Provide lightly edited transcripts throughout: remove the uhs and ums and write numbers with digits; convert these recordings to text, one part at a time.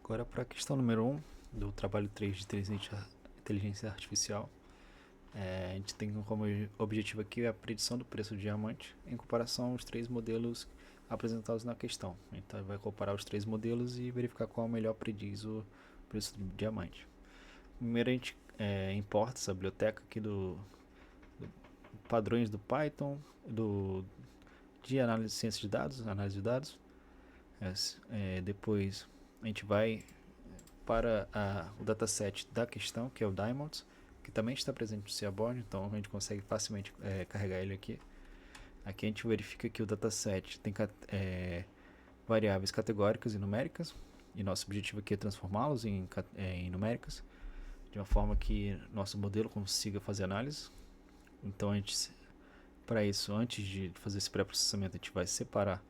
Agora para a questão número 1 do trabalho 3 de inteligência artificial. A gente tem como objetivo aqui a predição do preço do diamante em comparação aos três modelos apresentados na questão. Então vai comparar os três modelos e verificar qual melhor prediz o preço do diamante. Primeiro a gente importa essa biblioteca aqui do padrões do Python, de análise de ciência de dados, análise de dados. Depois a gente vai para o dataset da questão, que é o Diamonds, que também está presente no Seaborn, então a gente consegue facilmente carregar ele aqui. Aqui a gente verifica que o dataset tem variáveis categóricas e numéricas, e nosso objetivo aqui é transformá-los em numéricas, de uma forma que nosso modelo consiga fazer análise. Então para isso, antes de fazer esse pré-processamento, a gente vai separar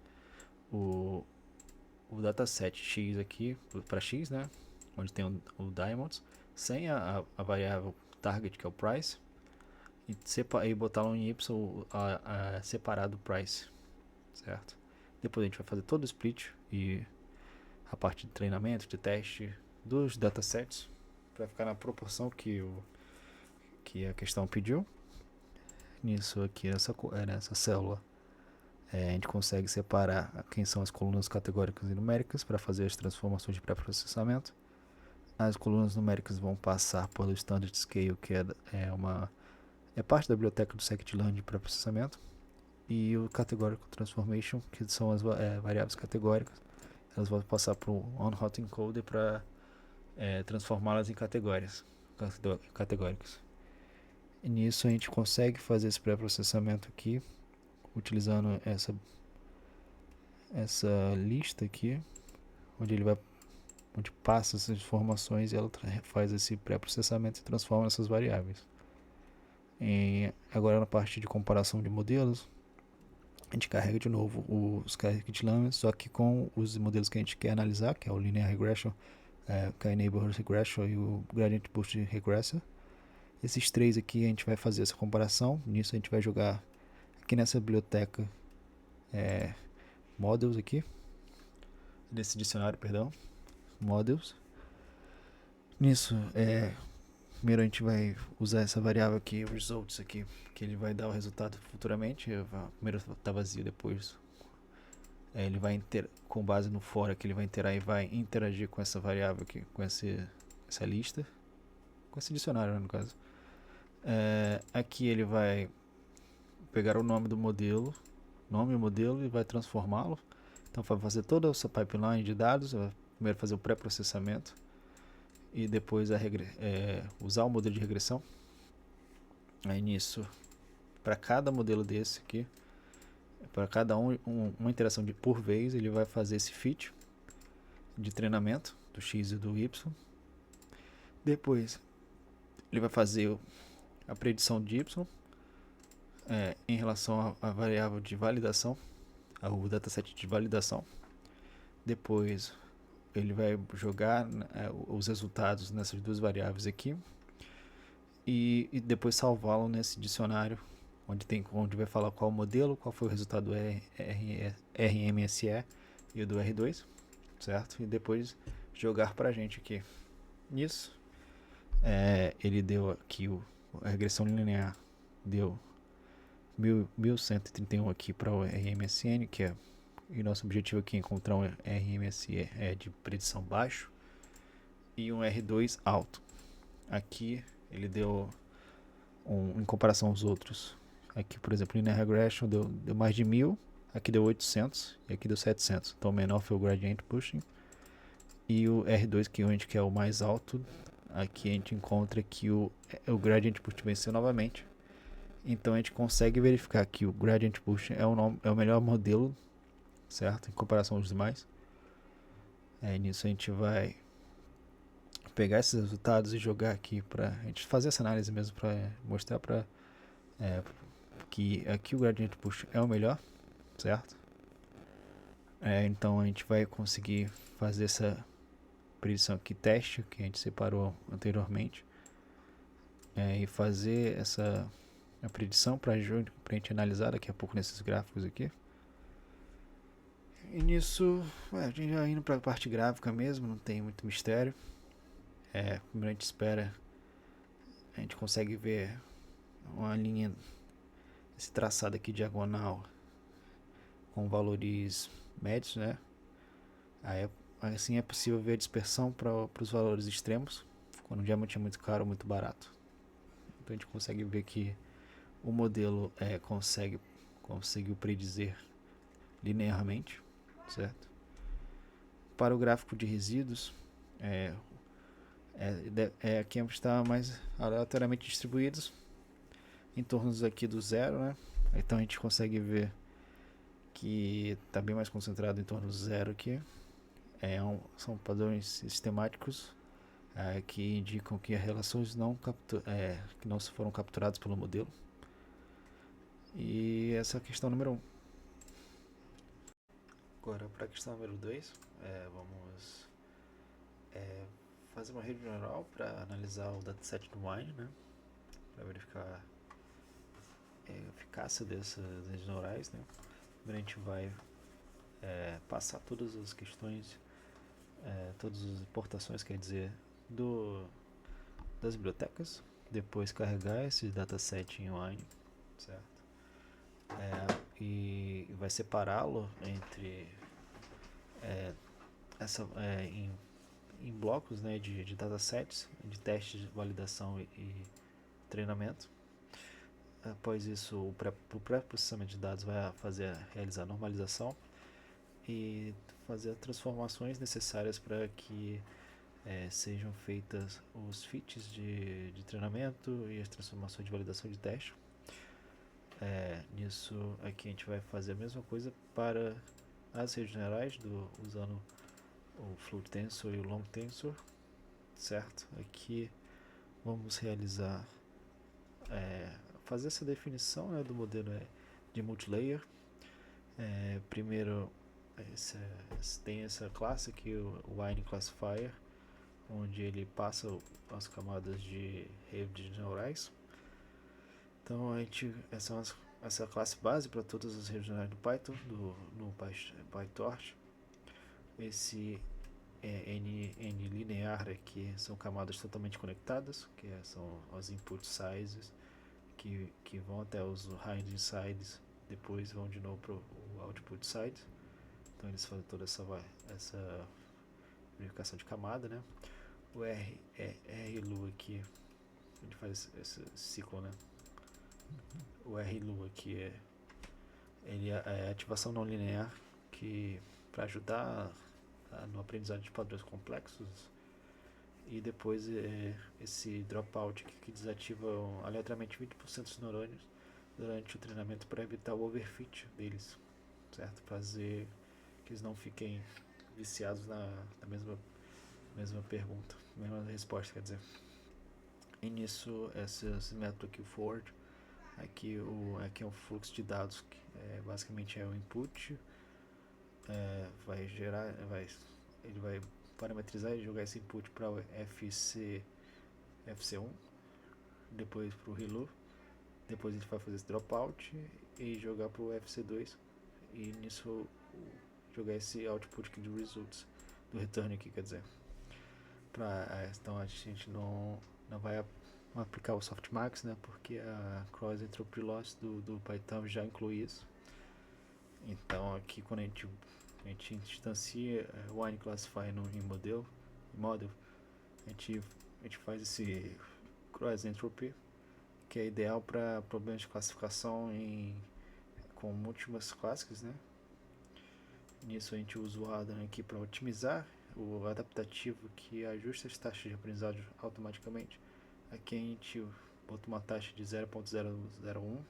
o dataset X aqui para X, né? Onde tem o Diamonds, sem a variável target, que é o price, e botá-lo em Y separado do price, certo? Depois a gente vai fazer todo o split e a parte de treinamento, de teste dos datasets, para ficar na proporção que a questão pediu. Nisso aqui, nessa célula, a gente consegue separar quem são as colunas categóricas e numéricas para fazer as transformações de pré-processamento. As colunas numéricas vão passar pelo Standard Scale, que é parte da biblioteca do scikit-learn de pré-processamento, e o Categorical Transformation, que são as variáveis categóricas. Elas vão passar para o on-hot encoder para transformá-las em categóricas. E nisso a gente consegue fazer esse pré-processamento aqui, utilizando essa lista aqui, onde passa essas informações e ela faz esse pré-processamento e transforma essas variáveis. Agora na parte de comparação de modelos, a gente carrega de novo os scikit-learn, só que com os modelos que a gente quer analisar, que é o Linear Regression, K-Neighborhood Regression e o Gradient Boost Regressor. Esses três aqui a gente vai fazer essa comparação. Nisso a gente vai jogar aqui nessa biblioteca models aqui, nesse dicionário, perdão, models. Nisso, primeiro a gente vai usar essa variável aqui, results aqui, que ele vai dar o resultado futuramente. Primeiro está vazio, depois ele vai com base no for que ele vai interar e vai interagir com essa variável aqui, com essa lista, com esse dicionário, né, no caso. Aqui ele vai pegar o nome do modelo, e vai transformá-lo. Então vai fazer toda essa pipeline de dados, vai primeiro fazer o pré-processamento e depois usar o modelo de regressão. Aí nisso, para cada modelo desse aqui, para cada uma interação por vez, ele vai fazer esse fit de treinamento do X e do Y. Depois ele vai fazer a predição de Y em relação à variável de validação, ao dataset de validação. Depois ele vai jogar os resultados nessas duas variáveis aqui e depois salvá-lo nesse dicionário onde vai falar qual modelo, qual foi o resultado do RMSE e o do R2, certo? E depois jogar pra gente aqui. Nisso, ele deu aqui a regressão linear, deu 1131 aqui para o RMSN, e nosso objetivo aqui é encontrar um RMSE de predição baixo e um R2 alto. Aqui ele deu em comparação aos outros. Aqui, por exemplo, Linear Regression deu mais de 1000, aqui deu 800 e aqui deu 700. Então o menor foi o Gradient Pushing. E o R2, que a gente quer o mais alto, aqui a gente encontra que o Gradient Pushing venceu novamente. Então a gente consegue verificar que o Gradient Pushing é o melhor modelo, certo? Em comparação aos demais. Nisso a gente vai pegar esses resultados e jogar aqui para a gente fazer essa análise mesmo, para mostrar que aqui o Gradient Push é o melhor, certo? Então a gente vai conseguir fazer essa predição aqui, teste, que a gente separou anteriormente, e fazer a predição para a gente analisar daqui a pouco nesses gráficos aqui. E nisso, a gente já indo para a parte gráfica mesmo, não tem muito mistério. Primeiro a gente espera, a gente consegue ver uma linha, esse traçado aqui diagonal com valores médios, né? Aí, assim é possível ver a dispersão para os valores extremos, quando o diamante é muito caro ou muito barato. Então a gente consegue ver que o modelo conseguiu predizer linearmente, certo? Para o gráfico de resíduos, aqui está mais aleatoriamente distribuídos em torno aqui do zero, né? Então a gente consegue ver que está bem mais concentrado em torno do zero aqui. São padrões sistemáticos que indicam que as relações que não foram capturadas pelo modelo. E essa é a questão número 1. Agora, para a questão número 2, vamos fazer uma rede neural para analisar o dataset do Wine, né? Para verificar a eficácia dessas redes neurais, né? Primeiro a gente vai passar todas as questões, todas as importações, quer dizer, das bibliotecas, depois carregar esse dataset em Wine, certo? E vai separá-lo entre em blocos, né, de datasets, de testes de validação e treinamento. Após isso, o pré-processamento de dados vai realizar a normalização e fazer as transformações necessárias para que sejam feitas os fits de treinamento e as transformações de validação de teste. Nisso aqui a gente vai fazer a mesma coisa para as redes generais, usando o Float Tensor e o Long Tensor, certo? Aqui vamos realizar, fazer essa definição, né, do modelo de multilayer. Primeiro tem essa classe aqui, o Wine Classifier, onde ele passa as camadas de redes neurais. Então essa é a classe base para todas as redes neurais do Python, no PyTorch. Esse N linear aqui são camadas totalmente conectadas, que são as input sizes, que vão até os hiding sides, depois vão de novo para o output side. Então eles fazem toda essa verificação de camada, né? O RLU aqui, a gente faz esse ciclo, né? O RLU aqui ele é ativação não linear, que para ajudar no aprendizado de padrões complexos. E depois esse dropout que desativa aleatoriamente 20% dos neurônios durante o treinamento para evitar o overfit deles, certo? Fazer que eles não fiquem viciados na mesma pergunta, mesma resposta, quer dizer. E nisso, esse método aqui, o forward, aqui é um fluxo de dados que basicamente é o input, ele vai parametrizar e jogar esse input para o FC1, depois para o ReLU, depois ele vai fazer esse dropout e jogar para o FC2, e nisso jogar esse output aqui do results, do return aqui, quer dizer. Então a gente não vai aplicar o softmax, né, porque a cross entropy loss do Python já inclui isso. Então aqui quando a gente instancia o Wine Classifier em model, a gente faz esse cross entropy, que é ideal para problemas de classificação com múltiplas clássicas, né? Nisso a gente usa o Adam aqui para otimizar o adaptativo que ajusta as taxas de aprendizagem automaticamente. Aqui a gente bota uma taxa de 0.001,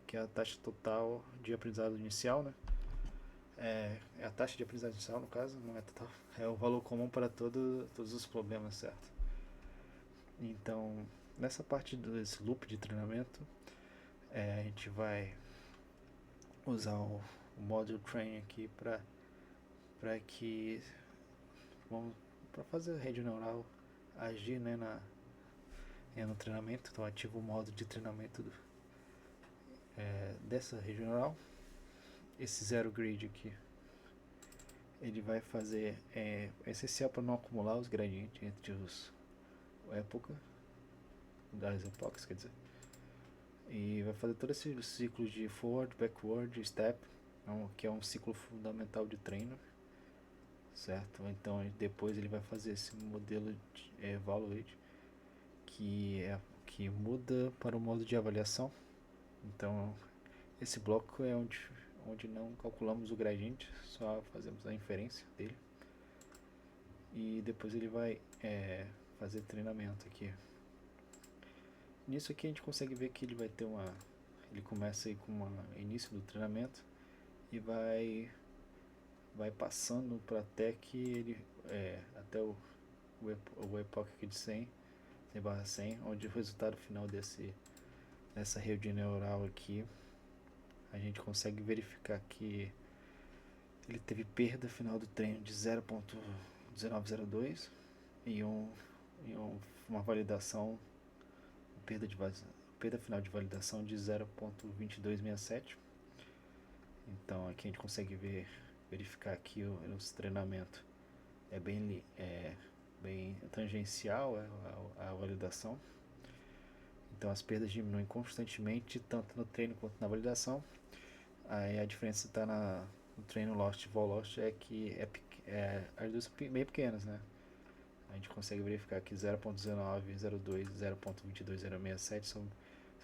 que é a taxa total de aprendizado inicial, né? É a taxa de aprendizagem inicial, no caso, não é total. É o valor comum para todos os problemas, certo? Então, nessa parte desse loop de treinamento, a gente vai usar o module train aqui para fazer a rede neural agir, né, no treinamento. Então ativa o modo de treinamento dessa rede neural. Esse zero grid aqui ele vai fazer é essencial para não acumular os gradientes entre os época das epochas, quer dizer. E vai fazer todo esse ciclo de forward, backward, step, que é um ciclo fundamental de treino, certo? Então depois ele vai fazer esse modelo de evaluate que muda para o modo de avaliação. Então esse bloco é onde não calculamos o gradiente, só fazemos a inferência dele. E depois ele vai fazer treinamento aqui. Nisso aqui a gente consegue ver que ele vai ter ele começa aí com início do treinamento e vai passando para até que ele até o epoch aqui de 100/100, onde o resultado final dessa rede neural aqui a gente consegue verificar que ele teve perda final do treino de 0.1902 e uma validação, perda final de validação de 0.2267. Então aqui a gente consegue verificar que os treinamentos é bem tangencial a validação. Então as perdas diminuem constantemente, tanto no treino quanto na validação. Aí a diferença está no treino lost e vol lost, é que as duas são bem pequenas, né? A gente consegue verificar que 0.1902 e 0.22067 são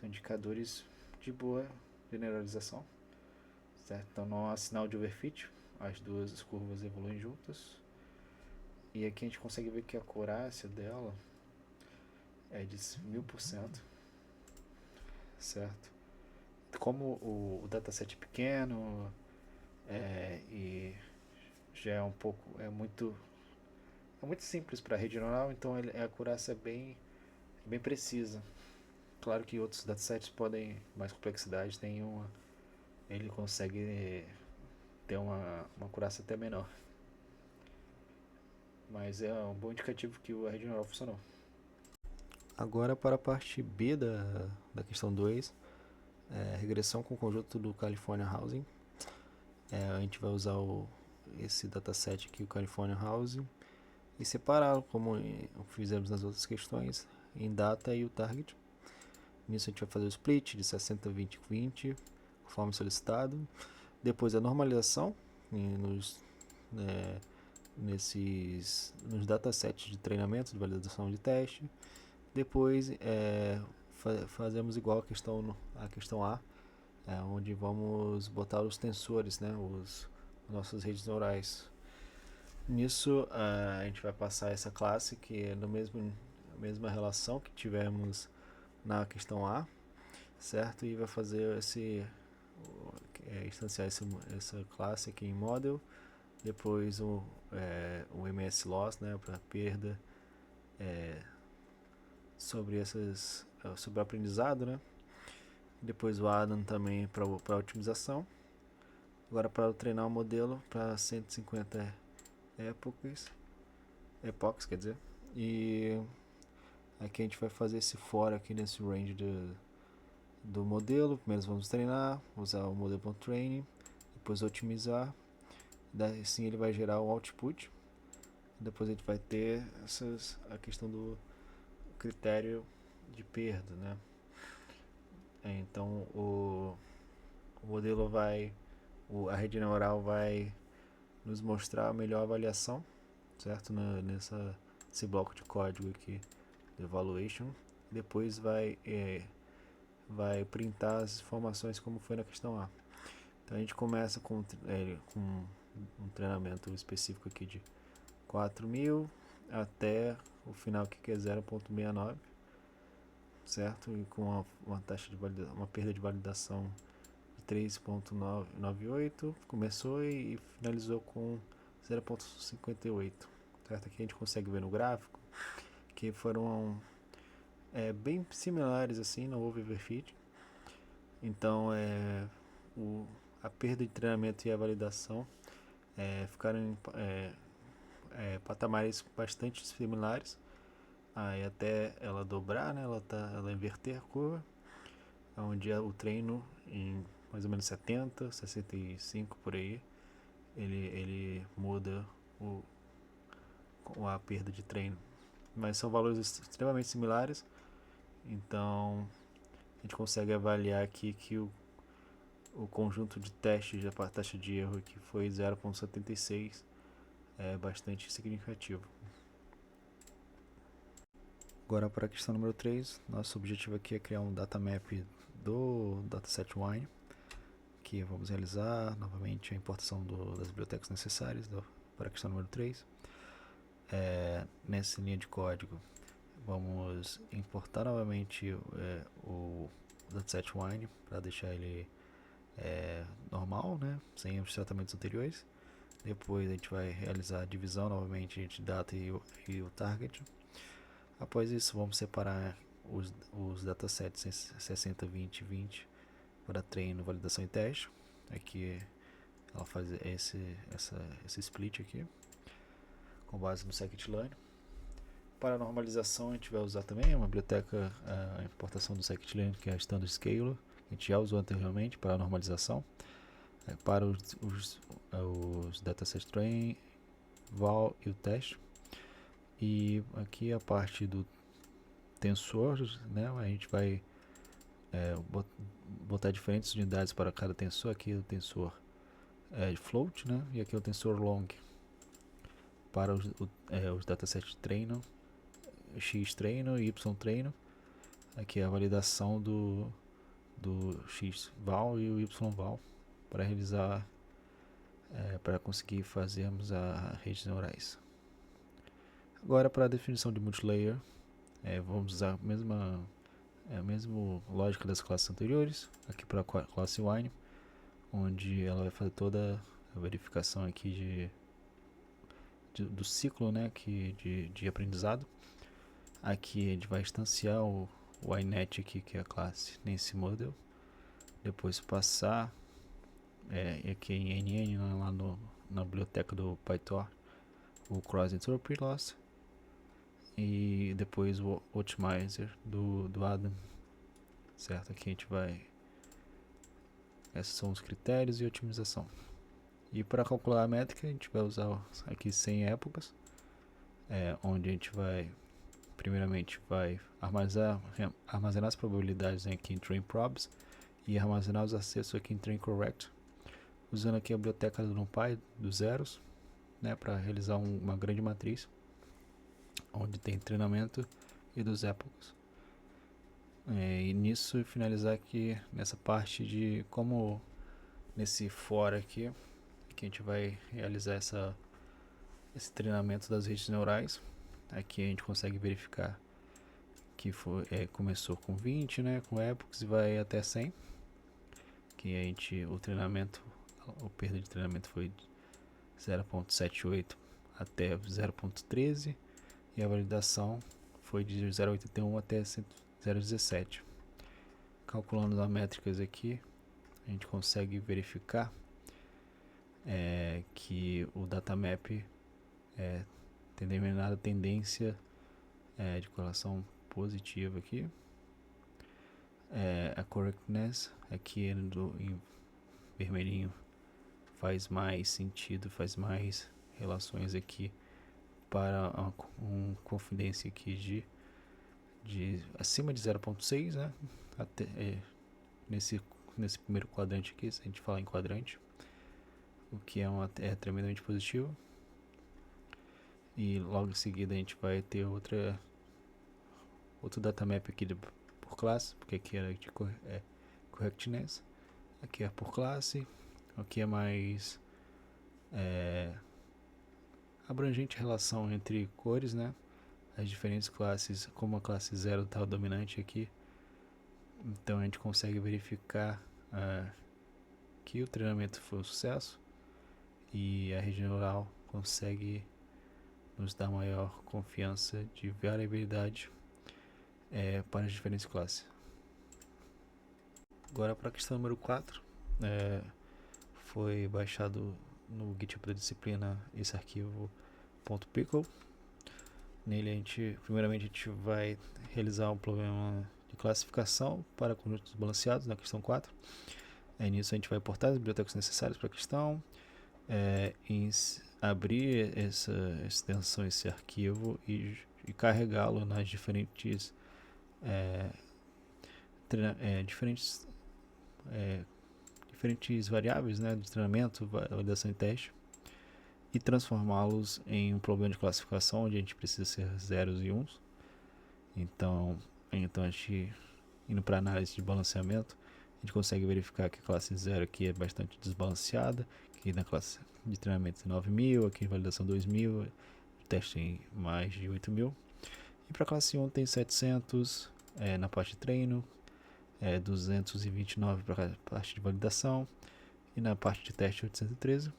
indicadores de boa generalização, certo? Então não há sinal de overfit, as duas curvas evoluem juntas. E aqui a gente consegue ver que a acurácia dela é de 1000%, certo? Como o dataset é pequeno e já é muito simples para a rede neural, então a acurácia é bem precisa. Claro que outros datasets podem mais complexidade, ele consegue ter uma acurácia até menor, mas é um bom indicativo que a rede neural funcionou. Agora para a parte B da questão 2, regressão com o conjunto do California Housing. A gente vai usar esse dataset aqui, o California Housing, e separá-lo, como fizemos nas outras questões, em data e o target. Nisso a gente vai fazer o split de 60, 20, 20, conforme solicitado. Depois a normalização nos datasets de treinamento, de validação de teste. Depois fazemos igual a questão A, onde vamos botar os tensores, né, os nossas redes neurais. Nisso a gente vai passar essa classe que é a mesma relação que tivemos na questão A, certo? E vai fazer instanciar essa classe aqui em model, depois o MS loss, né, para perda sobre o aprendizado, né? Depois o Adam também para otimização. Agora para treinar o modelo para 150 epochs, quer dizer. E aqui a gente vai fazer esse for aqui nesse range do modelo. Primeiro vamos treinar, usar o modelo.training, depois otimizar. Daí sim ele vai gerar o output. Depois a gente vai ter a questão do critério de perda, né? Então o modelo a rede neural vai nos mostrar a melhor avaliação, certo? Nesse bloco de código aqui do evaluation. Depois vai printar as informações como foi na questão A. Então a gente começa com um treinamento específico aqui de 4.000 até o final aqui que é 0.69, certo? E com uma taxa de uma perda de validação de 3.98, começou e finalizou com 0.58, certo? Aqui a gente consegue ver no gráfico que foram bem similares assim, não houve overfit. Então a perda de treinamento e a validação ficaram em patamares bastante similares. Aí até ela dobrar, né? Ela inverter a curva, onde o treino em mais ou menos 70, 65 por aí, ele muda a perda de treino. Mas são valores extremamente similares, então a gente consegue avaliar aqui que o conjunto de testes da taxa de erro aqui foi 0,76, é bastante significativo. Agora para a questão número 3, nosso objetivo aqui é criar um datamap do dataset Wine, que vamos realizar novamente a importação das bibliotecas necessárias para a questão número 3. Nessa linha de código, vamos importar novamente o dataset Wine para deixar ele normal, né, sem os tratamentos anteriores. Depois a gente vai realizar a divisão novamente entre data e o target. Após isso, vamos separar os datasets em 60, 20 e 20 para treino, validação e teste. Aqui ela faz esse split aqui, com base no scikit-learn. Para a normalização, a gente vai usar também uma biblioteca, a importação do scikit-learn, que é a Standard Scaler, que a gente já usou anteriormente para a normalização. Para os dataset train, val e o teste. E aqui a parte do tensor, né, a gente vai botar diferentes unidades para cada tensor. Aqui o tensor float, né, e aqui o tensor long. Para os datasets treino, x treino e y treino. Aqui é a validação do x val e o y val para realizar, para conseguir fazermos as redes neurais. Agora, para a definição de multilayer, vamos usar a mesma lógica das classes anteriores, aqui para a classe Wine, onde ela vai fazer toda a verificação aqui do ciclo, né, de aprendizado. Aqui a gente vai instanciar o iNet aqui, que é a classe nesse model, depois passar aqui em NN, lá na biblioteca do PyTorch, o Cross Entropy Loss, e depois o Optimizer do Adam, certo? Aqui a gente vai, esses são os critérios de otimização. E para calcular a métrica, a gente vai usar aqui 100 épocas, onde a gente vai, primeiramente, vai armazenar as probabilidades aqui em train probs e armazenar os acessos aqui em train correct, usando aqui a biblioteca do NumPy dos zeros, né, para realizar uma grande matriz, onde tem treinamento e dos épocas. E nisso finalizar aqui nessa parte de como nesse for aqui, que a gente vai realizar esse treinamento das redes neurais. Aqui a gente consegue verificar que começou com 20, né, com epochs, e vai até 100. Que o perda de treinamento foi 0.78 até 0.13 e a validação foi de 0.81 até 0.17. Calculando as métricas aqui, a gente consegue verificar que o datamap tem determinada tendência de correlação positiva aqui. A correctness aqui em vermelhinho faz mais sentido, faz mais relações aqui para uma confidência aqui de acima de 0.6, né? Até, nesse primeiro quadrante aqui, se a gente falar em quadrante, o que é tremendamente positivo. E logo em seguida a gente vai ter outro datamap aqui por classe, porque aqui era de correctness, aqui é por classe, aqui é mais abrangente relação entre cores, né? As diferentes classes, como a classe 0 está dominante aqui, então a gente consegue verificar que o treinamento foi um sucesso e a rede neural consegue nos dar maior confiança de variabilidade para as diferentes classes. Agora para a questão número 4, foi baixado no GitHub da disciplina esse arquivo .pickle. Nele primeiramente a gente vai realizar um problema de classificação para conjuntos balanceados na questão 4. Nisso a gente vai importar as bibliotecas necessárias para a questão, abrir essa extensão, esse arquivo e carregá-lo nas diferentes diferentes variáveis, né, de treinamento, validação e teste, e transformá-los em um problema de classificação onde a gente precisa ser zeros e uns. Então a gente, indo para análise de balanceamento, a gente consegue verificar que a classe 0 aqui é bastante desbalanceada, que na classe de treinamento tem 9.000, aqui em validação 2.000, teste em mais de 8.000. E para a classe 1 tem 700 na parte de treino, 229 para a parte de validação, e na parte de teste 813.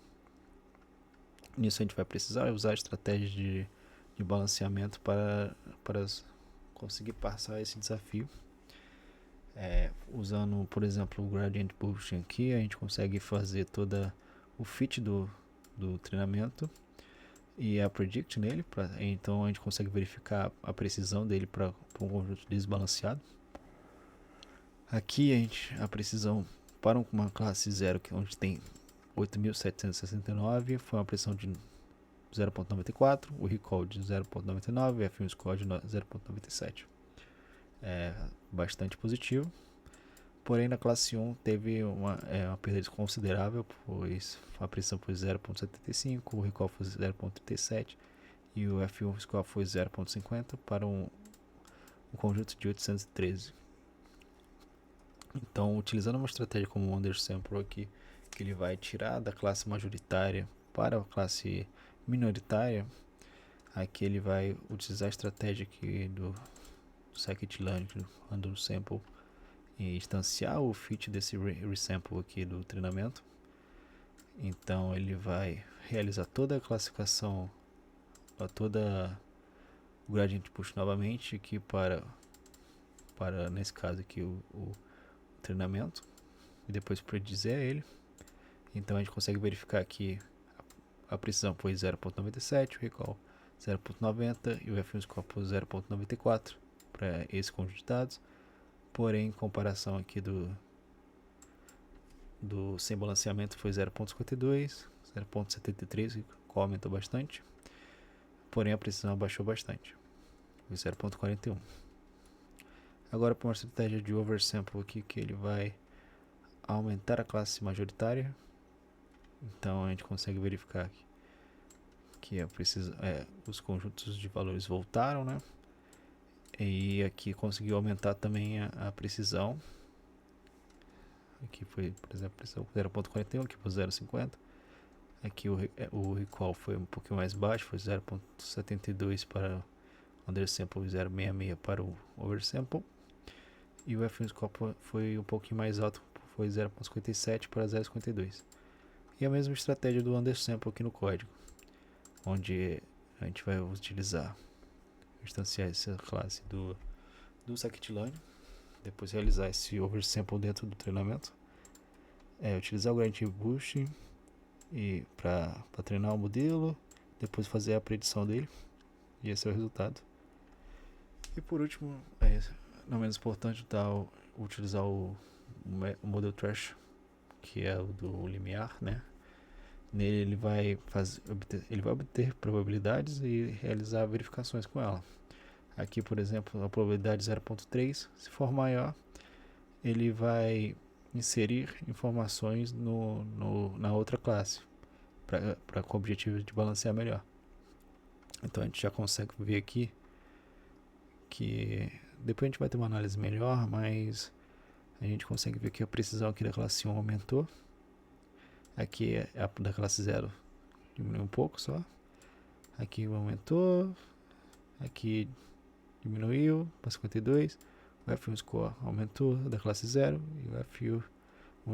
Nisso a gente vai precisar usar estratégias de balanceamento para conseguir passar esse desafio. Usando, por exemplo, o Gradient Boosting aqui, a gente consegue fazer toda o fit do treinamento e a predict nele, então a gente consegue verificar a precisão dele para um conjunto desbalanceado. Aqui a precisão para uma classe 0, onde tem 8.769, foi uma precisão de 0.94, o recall de 0.99 e o F1 score de 0.97. Bastante positivo. Porém, na classe 1 teve uma perda considerável, pois a precisão foi 0.75, o recall foi 0.37 e o F1 score foi 0.50 para um conjunto de 813. Então, utilizando uma estratégia como o undersample aqui, que ele vai tirar da classe majoritária para a classe minoritária, aqui ele vai utilizar a estratégia aqui do scikit-learn, do undersample, e instanciar o fit desse resample aqui do treinamento. Então ele vai realizar toda a classificação, toda o gradient push novamente aqui para nesse caso aqui o treinamento, e depois predizer ele. Então a gente consegue verificar que a precisão foi 0.97, o recall 0.90 e o F1 score foi 0.94 para esse conjunto de dados. Porém, em comparação aqui do sem balanceamento foi 0.52, 0.73, que aumentou bastante. Porém, a precisão abaixou bastante, foi 0.41. Agora, para uma estratégia de oversample aqui, que ele vai aumentar a classe majoritária. Então, a gente consegue verificar que os conjuntos de valores voltaram, né? E aqui conseguiu aumentar também a precisão. Aqui foi, por exemplo, precisão 0.41, aqui foi 0.50. Aqui o recall foi um pouquinho mais baixo, foi 0.72 para o undersample e 0.66 para o oversample. E o F1 score foi um pouquinho mais alto, foi 0.57 para 0.52. E a mesma estratégia do undersample aqui no código, onde a gente vai utilizar, instanciar essa classe do scikit-learn, depois realizar esse oversample dentro do treinamento, utilizar o Gradient Boosting e para treinar o modelo, depois fazer a predição dele, e esse é o resultado. E por último, não menos importante, utilizar o Model Trash, que é o do limiar, né? Nele ele vai obter probabilidades e realizar verificações com ela. Aqui, por exemplo, a probabilidade 0.3, se for maior, ele vai inserir informações na outra classe, com o objetivo de balancear melhor. Então a gente já consegue ver aqui que depois a gente vai ter uma análise melhor, mas a gente consegue ver que a precisão aqui da classe 1 aumentou. Aqui a da classe 0 diminuiu um pouco só. Aqui aumentou. Aqui diminuiu para 52. O F1 score aumentou da classe 0 e o F1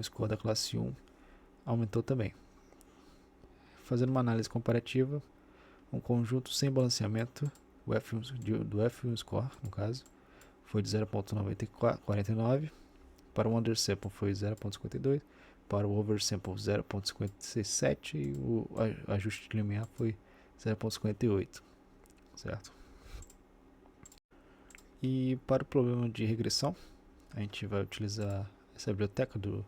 score da classe 1 aumentou também. Fazendo uma análise comparativa, um conjunto sem balanceamento, do F1 score, no caso, foi de 0.49, para o undersample foi 0.52, para o oversample 0.57 e o ajuste de limiar foi 0.58, certo? E para o problema de regressão, a gente vai utilizar essa biblioteca do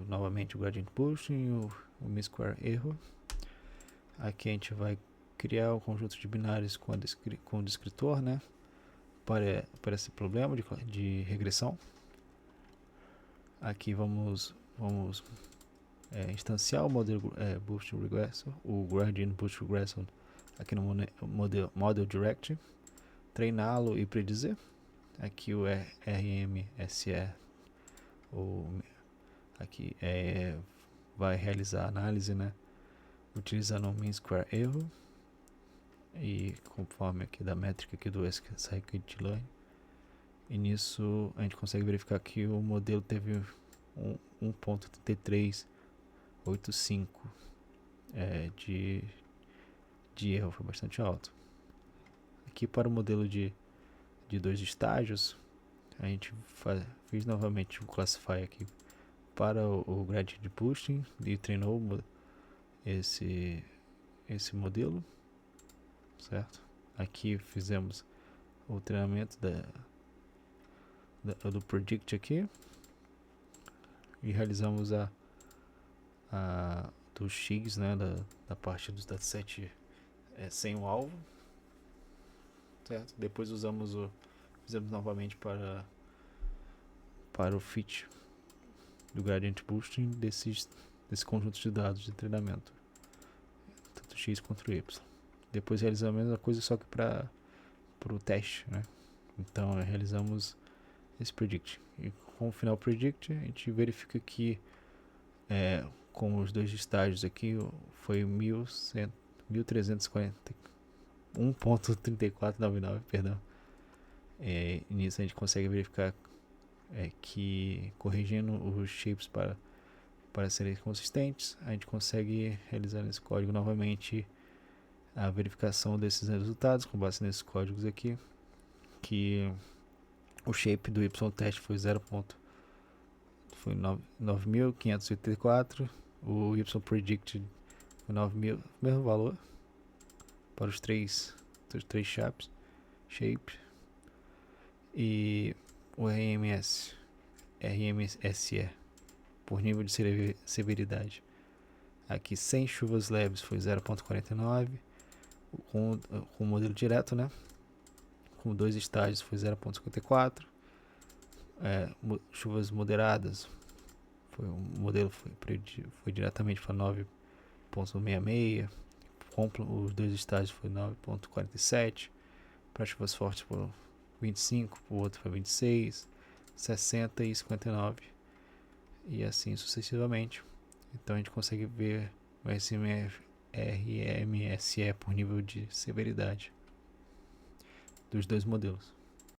novamente o gradient boosting e o mean square erro. Aqui a gente vai criar um conjunto de binários com o descritor, né, para esse problema de regressão. Aqui vamos instanciar o modelo Boost Regressor, o Gradient Boost Regressor aqui no Model Direct, treiná-lo e predizer. Aqui o RMSE aqui vai realizar a análise, né, utilizando o mean square erro e conforme aqui da métrica aqui do scikit-learn. E nisso a gente consegue verificar que o modelo teve 1.3385 de erro, foi bastante alto. Aqui para o modelo de 2 estágios, a gente fez novamente o classify aqui para o gradient boosting e treinou esse modelo, certo? Aqui fizemos o treinamento do predict aqui e realizamos dos X, né, da parte do dataset sem o alvo, certo? Depois fizemos novamente para o fit do gradient boosting desse conjunto de dados de treinamento, tanto X quanto Y. Depois realizamos a mesma coisa, só que para o teste, né? Então realizamos esse predict, e com o final predict a gente verifica que com os 2 estágios aqui foi 1.3499, perdão. Nisso a gente consegue verificar que corrigindo os shapes para serem consistentes, a gente consegue realizar nesse código novamente a verificação desses resultados com base nesses códigos aqui, que o shape do y-test foi 9.584, o y-predict foi 9.000, mesmo valor para os três shapes, e o RMSE por nível de severidade. Aqui sem chuvas leves foi 0.49, com o modelo direto, né, com 2 estágios foi 0.54, chuvas moderadas o modelo foi diretamente para 9.66, com os 2 estágios foi 9.47, para chuvas fortes foram 25, para o outro foi 26, 60 e 59, e assim sucessivamente. Então a gente consegue ver o RMSE por nível de severidade dos 2 modelos.